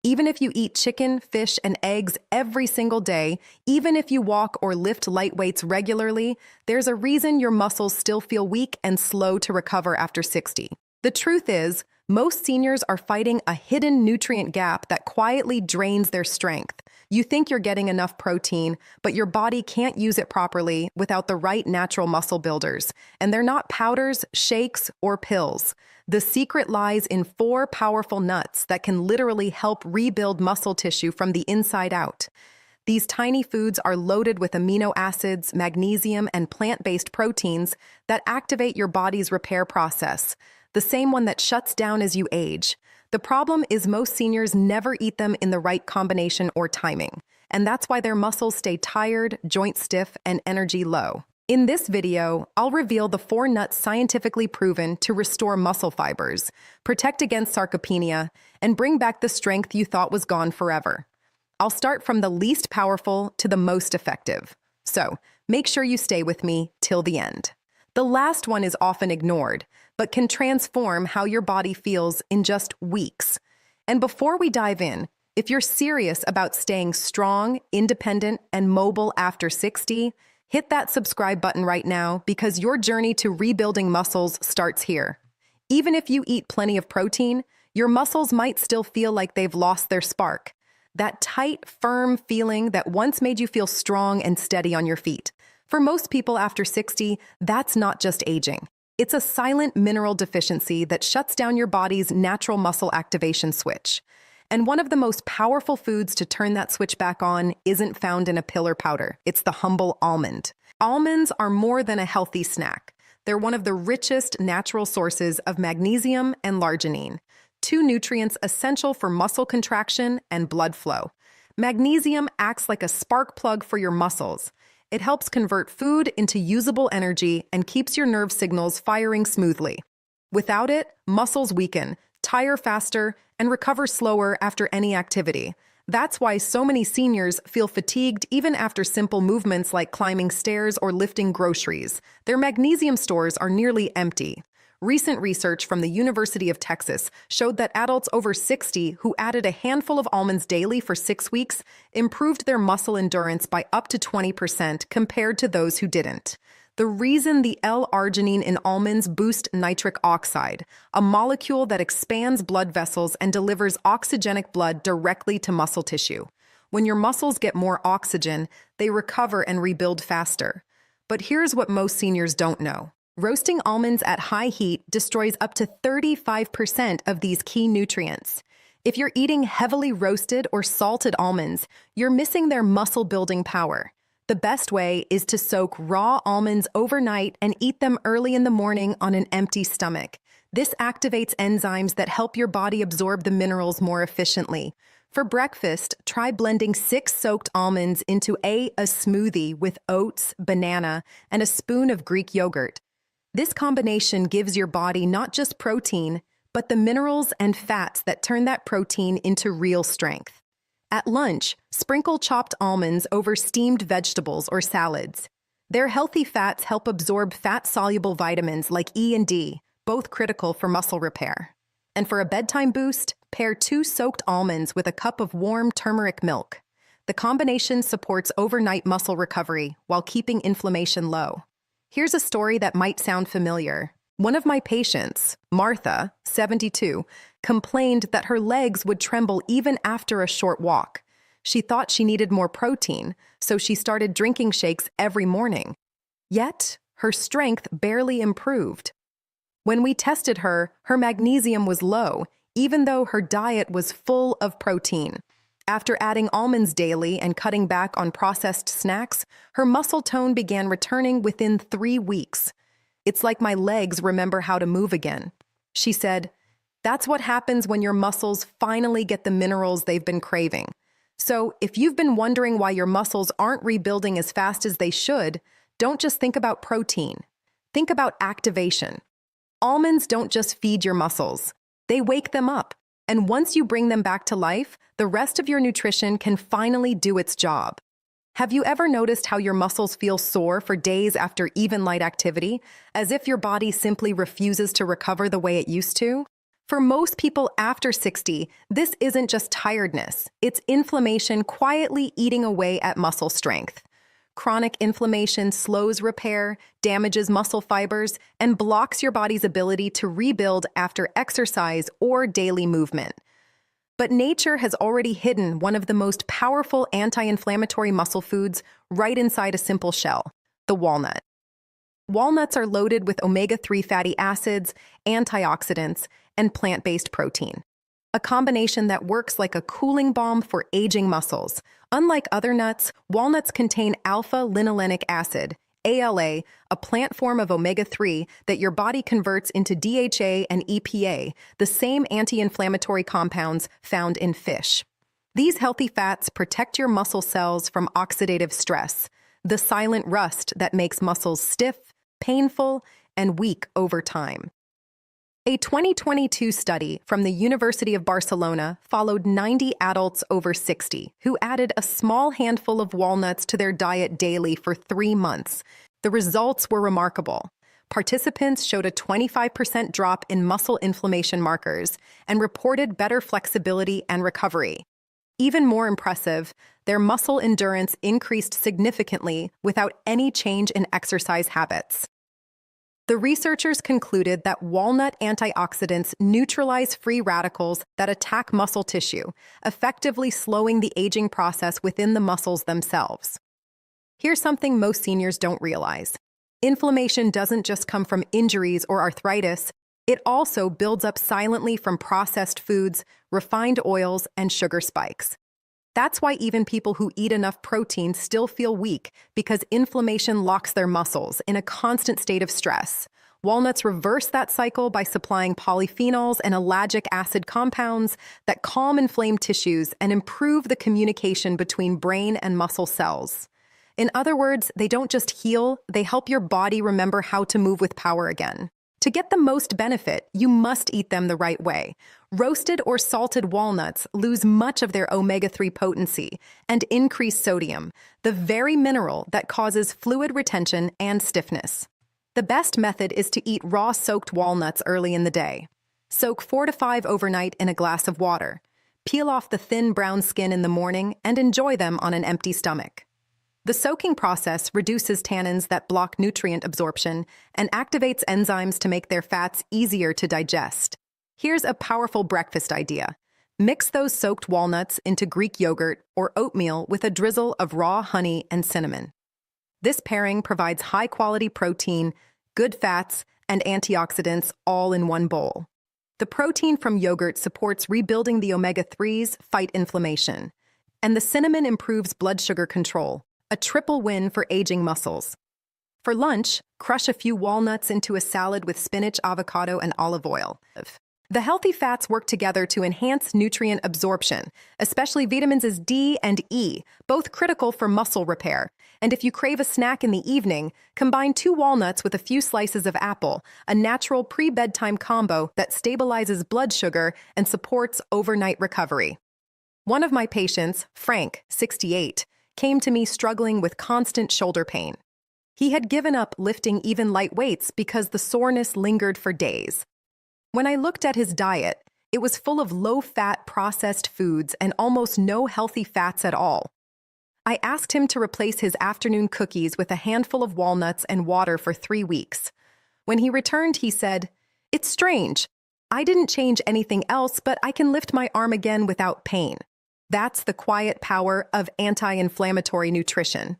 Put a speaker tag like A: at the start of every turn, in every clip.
A: Even if you eat chicken, fish, and eggs every single day, even if you walk or lift light weights regularly, there's a reason your muscles still feel weak and slow to recover after 60. The truth is, most seniors are fighting a hidden nutrient gap that quietly drains their strength. You think you're getting enough protein, but your body can't use it properly without the right natural muscle builders. And they're not powders, shakes, or pills. The secret lies in 4 powerful nuts that can literally help rebuild muscle tissue from the inside out. These tiny foods are loaded with amino acids, magnesium, and plant-based proteins that activate your body's repair process, the same one that shuts down as you age. The problem is most seniors never eat them in the right combination or timing, and that's why their muscles stay tired, joint stiff, and energy low. In this video, I'll reveal the 4 nuts scientifically proven to restore muscle fibers, protect against sarcopenia, and bring back the strength you thought was gone forever. I'll start from the least powerful to the most effective. So, make sure you stay with me till the end. The last one is often ignored, but can transform how your body feels in just weeks. And before we dive in, if you're serious about staying strong, independent, and mobile after 60, hit that subscribe button right now because your journey to rebuilding muscles starts here. Even if you eat plenty of protein, your muscles might still feel like they've lost their spark. That tight, firm feeling that once made you feel strong and steady on your feet. For most people after 60, that's not just aging. It's a silent mineral deficiency that shuts down your body's natural muscle activation switch. And one of the most powerful foods to turn that switch back on isn't found in a pill or powder. It's the humble almond. Almonds are more than a healthy snack. They're one of the richest natural sources of magnesium and arginine, 2 nutrients essential for muscle contraction and blood flow. Magnesium acts like a spark plug for your muscles. It helps convert food into usable energy and keeps your nerve signals firing smoothly. Without it, muscles weaken, tire faster, and recover slower after any activity. That's why so many seniors feel fatigued even after simple movements like climbing stairs or lifting groceries. Their magnesium stores are nearly empty. Recent research from the University of Texas showed that adults over 60 who added a handful of almonds daily for 6 weeks improved their muscle endurance by up to 20% compared to those who didn't. The reason the L-arginine in almonds boosts nitric oxide, a molecule that expands blood vessels and delivers oxygenic blood directly to muscle tissue. When your muscles get more oxygen, they recover and rebuild faster. But here's what most seniors don't know. Roasting almonds at high heat destroys up to 35% of these key nutrients. If you're eating heavily roasted or salted almonds, you're missing their muscle-building power. The best way is to soak raw almonds overnight and eat them early in the morning on an empty stomach. This activates enzymes that help your body absorb the minerals more efficiently. For breakfast, try blending 6 soaked almonds into a smoothie with oats, banana, and a spoon of Greek yogurt. This combination gives your body not just protein, but the minerals and fats that turn that protein into real strength. At lunch, sprinkle chopped almonds over steamed vegetables or salads. Their healthy fats help absorb fat-soluble vitamins like E and D, both critical for muscle repair. And for a bedtime boost, pair 2 soaked almonds with a cup of warm turmeric milk. The combination supports overnight muscle recovery while keeping inflammation low. Here's a story that might sound familiar. One of my patients, Martha, 72, complained that her legs would tremble even after a short walk. She thought she needed more protein, so she started drinking shakes every morning. Yet, her strength barely improved. When we tested her, her magnesium was low, even though her diet was full of protein. After adding almonds daily and cutting back on processed snacks, her muscle tone began returning within 3 weeks. "It's like my legs remember how to move again," she said. That's what happens when your muscles finally get the minerals they've been craving. So, if you've been wondering why your muscles aren't rebuilding as fast as they should, don't just think about protein. Think about activation. Almonds don't just feed your muscles. They wake them up. And once you bring them back to life, the rest of your nutrition can finally do its job. Have you ever noticed how your muscles feel sore for days after even light activity, as if your body simply refuses to recover the way it used to? For most people after 60, this isn't just tiredness, it's inflammation quietly eating away at muscle strength. Chronic inflammation slows repair, damages muscle fibers, and blocks your body's ability to rebuild after exercise or daily movement. But nature has already hidden one of the most powerful anti-inflammatory muscle foods right inside a simple shell, the walnut. Walnuts are loaded with omega-3 fatty acids, antioxidants, and plant-based protein, a combination that works like a cooling balm for aging muscles. Unlike other nuts, walnuts contain alpha-linolenic acid, ALA, a plant form of omega-3 that your body converts into DHA and EPA, the same anti-inflammatory compounds found in fish. These healthy fats protect your muscle cells from oxidative stress, the silent rust that makes muscles stiff, painful, and weak over time. A 2022 study from the University of Barcelona followed 90 adults over 60 who added a small handful of walnuts to their diet daily for 3 months. The results were remarkable. Participants showed a 25% drop in muscle inflammation markers and reported better flexibility and recovery. Even more impressive, their muscle endurance increased significantly without any change in exercise habits. The researchers concluded that walnut antioxidants neutralize free radicals that attack muscle tissue, effectively slowing the aging process within the muscles themselves. Here's something most seniors don't realize. Inflammation doesn't just come from injuries or arthritis, it also builds up silently from processed foods, refined oils, and sugar spikes. That's why even people who eat enough protein still feel weak, because inflammation locks their muscles in a constant state of stress. Walnuts reverse that cycle by supplying polyphenols and ellagic acid compounds that calm inflamed tissues and improve the communication between brain and muscle cells. In other words, they don't just heal, they help your body remember how to move with power again. To get the most benefit, you must eat them the right way. Roasted or salted walnuts lose much of their omega-3 potency and increase sodium, the very mineral that causes fluid retention and stiffness. The best method is to eat raw soaked walnuts early in the day. Soak 4 to 5 overnight in a glass of water. Peel off the thin brown skin in the morning and enjoy them on an empty stomach. The soaking process reduces tannins that block nutrient absorption and activates enzymes to make their fats easier to digest. Here's a powerful breakfast idea. Mix those soaked walnuts into Greek yogurt or oatmeal with a drizzle of raw honey and cinnamon. This pairing provides high-quality protein, good fats, and antioxidants all in one bowl. The protein from yogurt supports rebuilding the omega-3s, fight inflammation, and the cinnamon improves blood sugar control. A triple win for aging muscles. For lunch, crush a few walnuts into a salad with spinach, avocado, and olive oil. The healthy fats work together to enhance nutrient absorption, especially vitamins D and E, both critical for muscle repair. And if you crave a snack in the evening, combine 2 walnuts with a few slices of apple, a natural pre-bedtime combo that stabilizes blood sugar and supports overnight recovery. One of my patients, Frank, 68, came to me struggling with constant shoulder pain. He had given up lifting even light weights because the soreness lingered for days. When I looked at his diet, it was full of low-fat processed foods and almost no healthy fats at all. I asked him to replace his afternoon cookies with a handful of walnuts and water for 3 weeks. When he returned, he said, "It's strange. I didn't change anything else, but I can lift my arm again without pain." That's the quiet power of anti-inflammatory nutrition.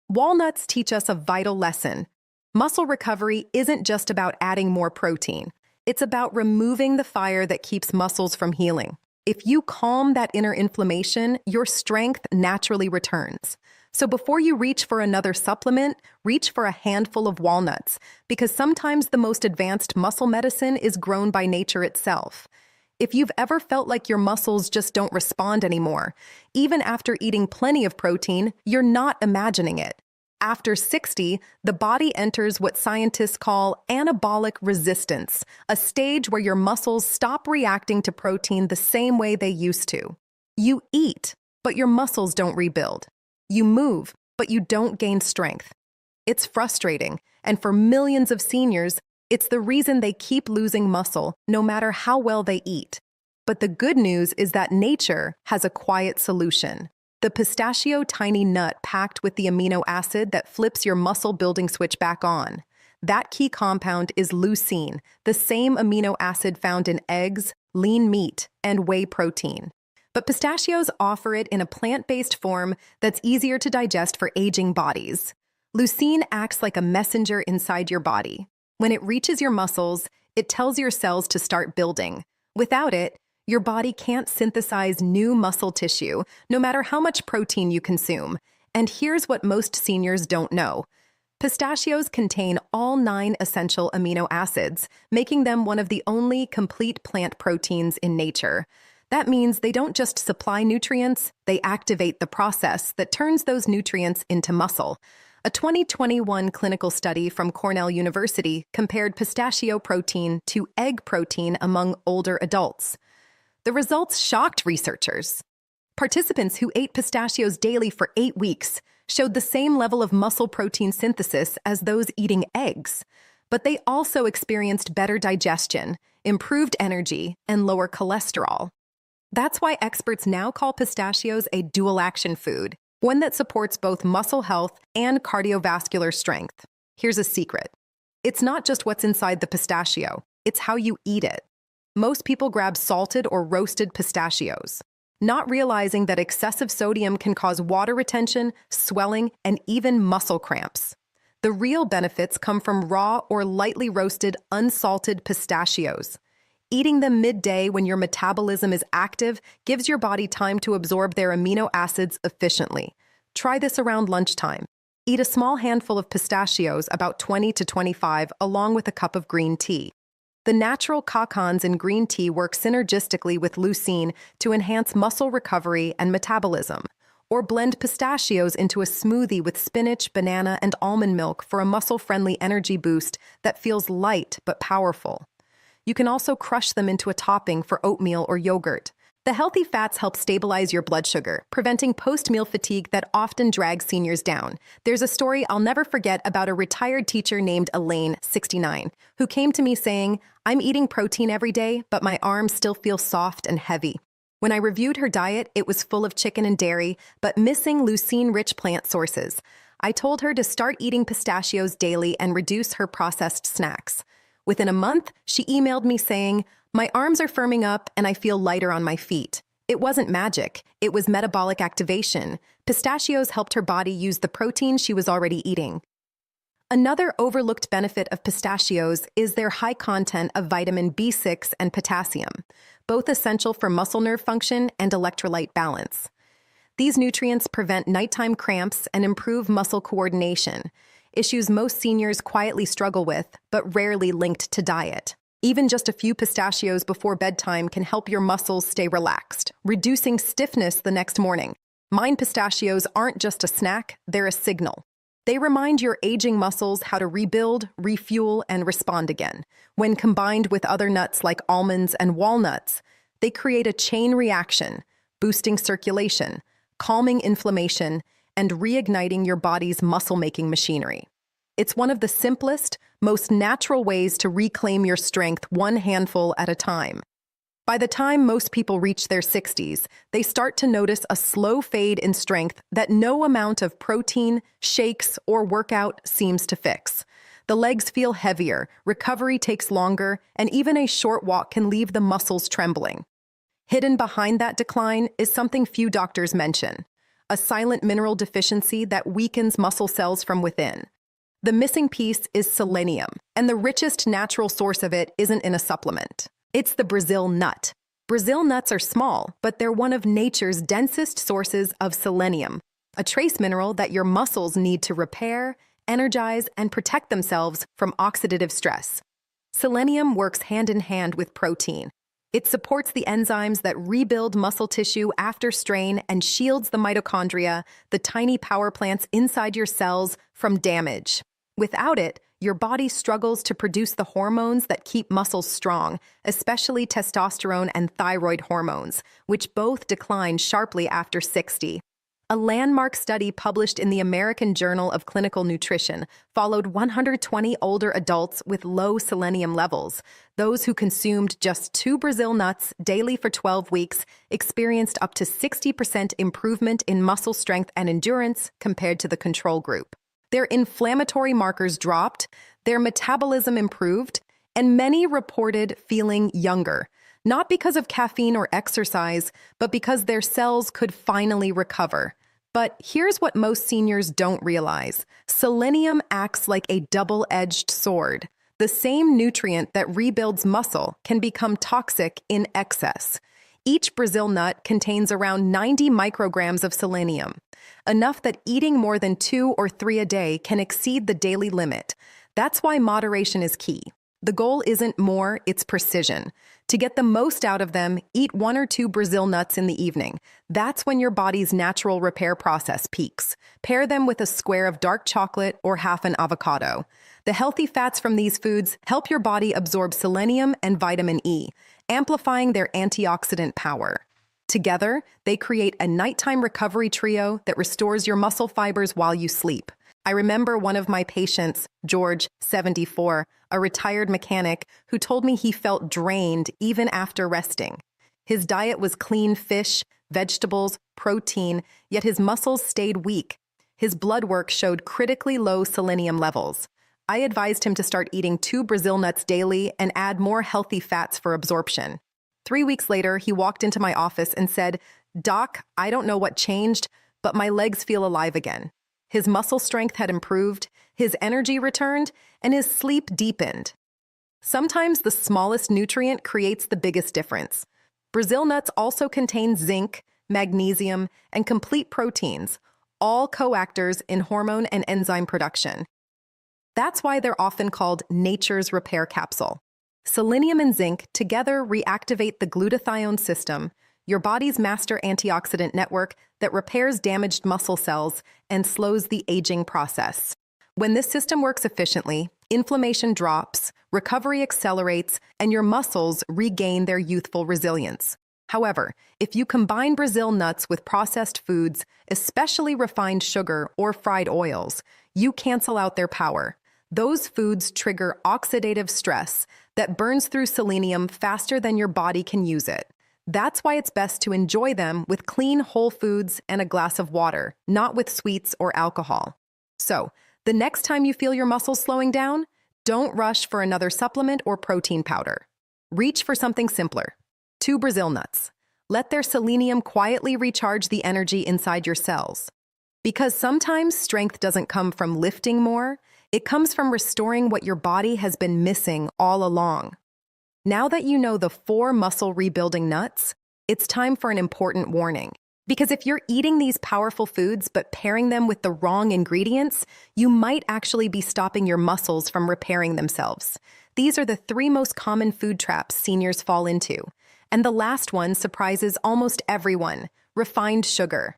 A: Walnuts teach us a vital lesson. Muscle recovery isn't just about adding more protein. It's about removing the fire that keeps muscles from healing. If you calm that inner inflammation, your strength naturally returns. So before you reach for another supplement, reach for a handful of walnuts, because sometimes the most advanced muscle medicine is grown by nature itself. If you've ever felt like your muscles just don't respond anymore, even after eating plenty of protein, you're not imagining it. After 60, the body enters what scientists call anabolic resistance, a stage where your muscles stop reacting to protein the same way they used to. You eat, but your muscles don't rebuild. You move, but you don't gain strength. It's frustrating, and for millions of seniors, It's the reason they keep losing muscle no matter how well they eat. But the good news is that nature has a quiet solution. The pistachio tiny nut packed with the amino acid that flips your muscle-building switch back on. That key compound is leucine, the same amino acid found in eggs, lean meat, and whey protein. But pistachios offer it in a plant-based form that's easier to digest for aging bodies. Leucine acts like a messenger inside your body. When it reaches your muscles, it tells your cells to start building. Without it, your body can't synthesize new muscle tissue, no matter how much protein you consume. And here's what most seniors don't know. Pistachios contain all 9 essential amino acids, making them one of the only complete plant proteins in nature. That means they don't just supply nutrients, they activate the process that turns those nutrients into muscle. A 2021 clinical study from Cornell University compared pistachio protein to egg protein among older adults. The results shocked researchers. Participants who ate pistachios daily for 8 weeks showed the same level of muscle protein synthesis as those eating eggs, but they also experienced better digestion, improved energy, and lower cholesterol. That's why experts now call pistachios a dual-action food, one that supports both muscle health and cardiovascular strength. Here's a secret. It's not just what's inside the pistachio, it's how you eat it. Most people grab salted or roasted pistachios, not realizing that excessive sodium can cause water retention, swelling, and even muscle cramps. The real benefits come from raw or lightly roasted, unsalted pistachios. Eating them midday when your metabolism is active gives your body time to absorb their amino acids efficiently. Try this around lunchtime. Eat a small handful of pistachios, about 20 to 25, along with a cup of green tea. The natural cacans in green tea work synergistically with leucine to enhance muscle recovery and metabolism. Or blend pistachios into a smoothie with spinach, banana, and almond milk for a muscle-friendly energy boost that feels light but powerful. You can also crush them into a topping for oatmeal or yogurt. The healthy fats help stabilize your blood sugar, preventing post-meal fatigue that often drags seniors down. There's a story I'll never forget about a retired teacher named Elaine, 69, who came to me saying, "I'm eating protein every day, but my arms still feel soft and heavy." When I reviewed her diet, it was full of chicken and dairy, but missing leucine-rich plant sources. I told her to start eating pistachios daily and reduce her processed snacks. Within a month, she emailed me saying, "My arms are firming up and I feel lighter on my feet." It wasn't magic, it was metabolic activation. Pistachios helped her body use the protein she was already eating. Another overlooked benefit of pistachios is their high content of vitamin B6 and potassium, both essential for muscle nerve function and electrolyte balance. These nutrients prevent nighttime cramps and improve muscle coordination, issues most seniors quietly struggle with, but rarely linked to diet. Even just a few pistachios before bedtime can help your muscles stay relaxed, reducing stiffness the next morning. Mine pistachios aren't just a snack, they're a signal. They remind your aging muscles how to rebuild, refuel, and respond again. When combined with other nuts like almonds and walnuts, they create a chain reaction, boosting circulation, calming inflammation, and reigniting your body's muscle-making machinery. It's one of the simplest, most natural ways to reclaim your strength one handful at a time. By the time most people reach their 60s, they start to notice a slow fade in strength that no amount of protein, shakes, or workout seems to fix. The legs feel heavier, recovery takes longer, and even a short walk can leave the muscles trembling. Hidden behind that decline is something few doctors mention: a silent mineral deficiency that weakens muscle cells from within. The missing piece is selenium, and the richest natural source of it isn't in a supplement. It's the Brazil nut. Brazil nuts are small, but they're one of nature's densest sources of selenium, a trace mineral that your muscles need to repair, energize, and protect themselves from oxidative stress. Selenium works hand in hand with protein. It supports the enzymes that rebuild muscle tissue after strain and shields the mitochondria, the tiny power plants inside your cells, from damage. Without it, your body struggles to produce the hormones that keep muscles strong, especially testosterone and thyroid hormones, which both decline sharply after 60. A landmark study published in the American Journal of Clinical Nutrition followed 120 older adults with low selenium levels. Those who consumed just 2 Brazil nuts daily for 12 weeks experienced up to 60% improvement in muscle strength and endurance compared to the control group. Their inflammatory markers dropped, their metabolism improved, and many reported feeling younger. Not because of caffeine or exercise, but because their cells could finally recover. But here's what most seniors don't realize. Selenium acts like a double-edged sword. The same nutrient that rebuilds muscle can become toxic in excess. Each Brazil nut contains around 90 micrograms of selenium, enough that eating more than 2 or 3 a day can exceed the daily limit. That's why moderation is key. The goal isn't more, it's precision. To get the most out of them, eat 1 or 2 Brazil nuts in the evening. That's when your body's natural repair process peaks. Pair them with a square of dark chocolate or half an avocado. The healthy fats from these foods help your body absorb selenium and vitamin E, amplifying their antioxidant power. Together, they create a nighttime recovery trio that restores your muscle fibers while you sleep. I remember one of my patients, George, 74, a retired mechanic, who told me he felt drained even after resting. His diet was clean fish, vegetables, protein, yet his muscles stayed weak. His blood work showed critically low selenium levels. I advised him to start eating 2 Brazil nuts daily and add more healthy fats for absorption. 3 weeks later, he walked into my office and said, "Doc, I don't know what changed, but my legs feel alive again." His muscle strength had improved, his energy returned, and his sleep deepened. Sometimes the smallest nutrient creates the biggest difference. Brazil nuts also contain zinc, magnesium, and complete proteins, all coactors in hormone and enzyme production. That's why they're often called nature's repair capsule. Selenium and zinc together reactivate the glutathione system, your body's master antioxidant network that repairs damaged muscle cells and slows the aging process. When this system works efficiently, inflammation drops, recovery accelerates, and your muscles regain their youthful resilience. However, if you combine Brazil nuts with processed foods, especially refined sugar or fried oils, you cancel out their power. Those foods trigger oxidative stress that burns through selenium faster than your body can use it. That's why it's best to enjoy them with clean whole foods and a glass of water, not with sweets or alcohol. So, the next time you feel your muscles slowing down, don't rush for another supplement or protein powder. Reach for something simpler. 2 Brazil nuts. Let their selenium quietly recharge the energy inside your cells. Because sometimes strength doesn't come from lifting more, it comes from restoring what your body has been missing all along. Now that you know the 4 muscle rebuilding nuts, it's time for an important warning. Because if you're eating these powerful foods but pairing them with the wrong ingredients, you might actually be stopping your muscles from repairing themselves. These are the 3 most common food traps seniors fall into. And the last one surprises almost everyone: refined sugar.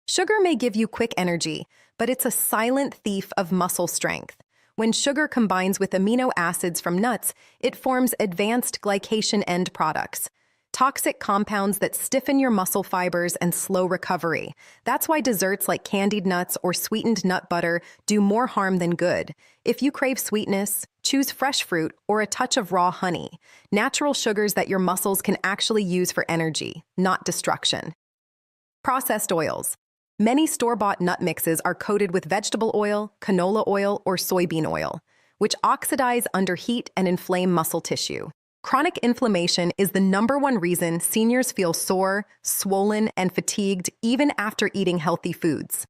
A: Sugar may give you quick energy, but it's a silent thief of muscle strength. When sugar combines with amino acids from nuts, it forms advanced glycation end products, toxic compounds that stiffen your muscle fibers and slow recovery. That's why desserts like candied nuts or sweetened nut butter do more harm than good. If you crave sweetness, choose fresh fruit or a touch of raw honey, natural sugars that your muscles can actually use for energy, not destruction. Processed oils. Many store-bought nut mixes are coated with vegetable oil, canola oil, or soybean oil, which oxidize under heat and inflame muscle tissue. Chronic inflammation is the #1 reason seniors feel sore, swollen, and fatigued even after eating healthy foods.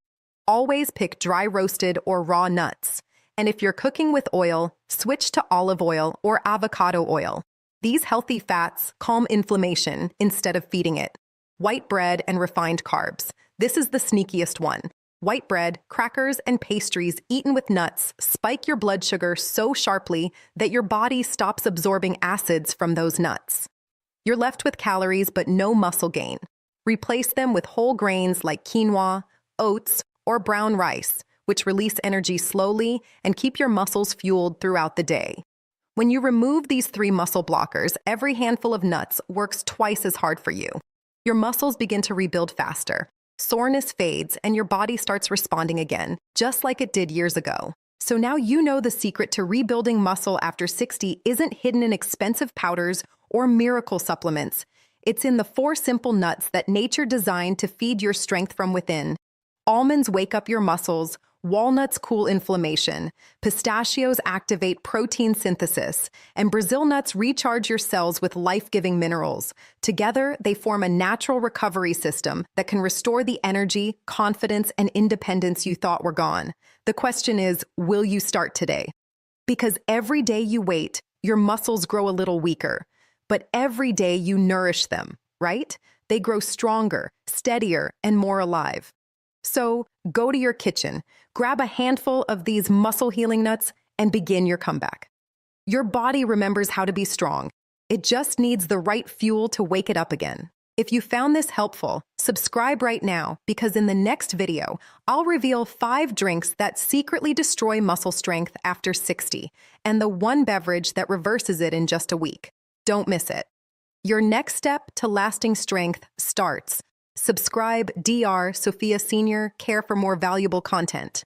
A: Always pick dry roasted or raw nuts. And if you're cooking with oil, switch to olive oil or avocado oil. These healthy fats calm inflammation instead of feeding it. White bread and refined carbs. This is the sneakiest one. White bread, crackers, and pastries eaten with nuts spike your blood sugar so sharply that your body stops absorbing acids from those nuts. You're left with calories but no muscle gain. Replace them with whole grains like quinoa, oats, or brown rice, which release energy slowly and keep your muscles fueled throughout the day. When you remove these 3 muscle blockers, every handful of nuts works twice as hard for you. Your muscles begin to rebuild faster. Soreness fades and your body starts responding again, just like it did years ago. So now you know the secret to rebuilding muscle after 60 isn't hidden in expensive powders or miracle supplements. It's in the 4 simple nuts that nature designed to feed your strength from within. Almonds wake up your muscles, walnuts cool inflammation, pistachios activate protein synthesis, and Brazil nuts recharge your cells with life-giving minerals. Together, they form a natural recovery system that can restore the energy, confidence, and independence you thought were gone. The question is, will you start today? Because every day you wait, your muscles grow a little weaker. But every day you nourish them, right? They grow stronger, steadier, and more alive. So go to your kitchen, grab a handful of these muscle-healing nuts, and begin your comeback. Your body remembers how to be strong. It just needs the right fuel to wake it up again. If you found this helpful, subscribe right now because in the next video, I'll reveal 5 drinks that secretly destroy muscle strength after 60 and the 1 beverage that reverses it in just a week. Don't miss it. Your next step to lasting strength starts. Subscribe, Dr. Sophia Senior, care for more valuable content.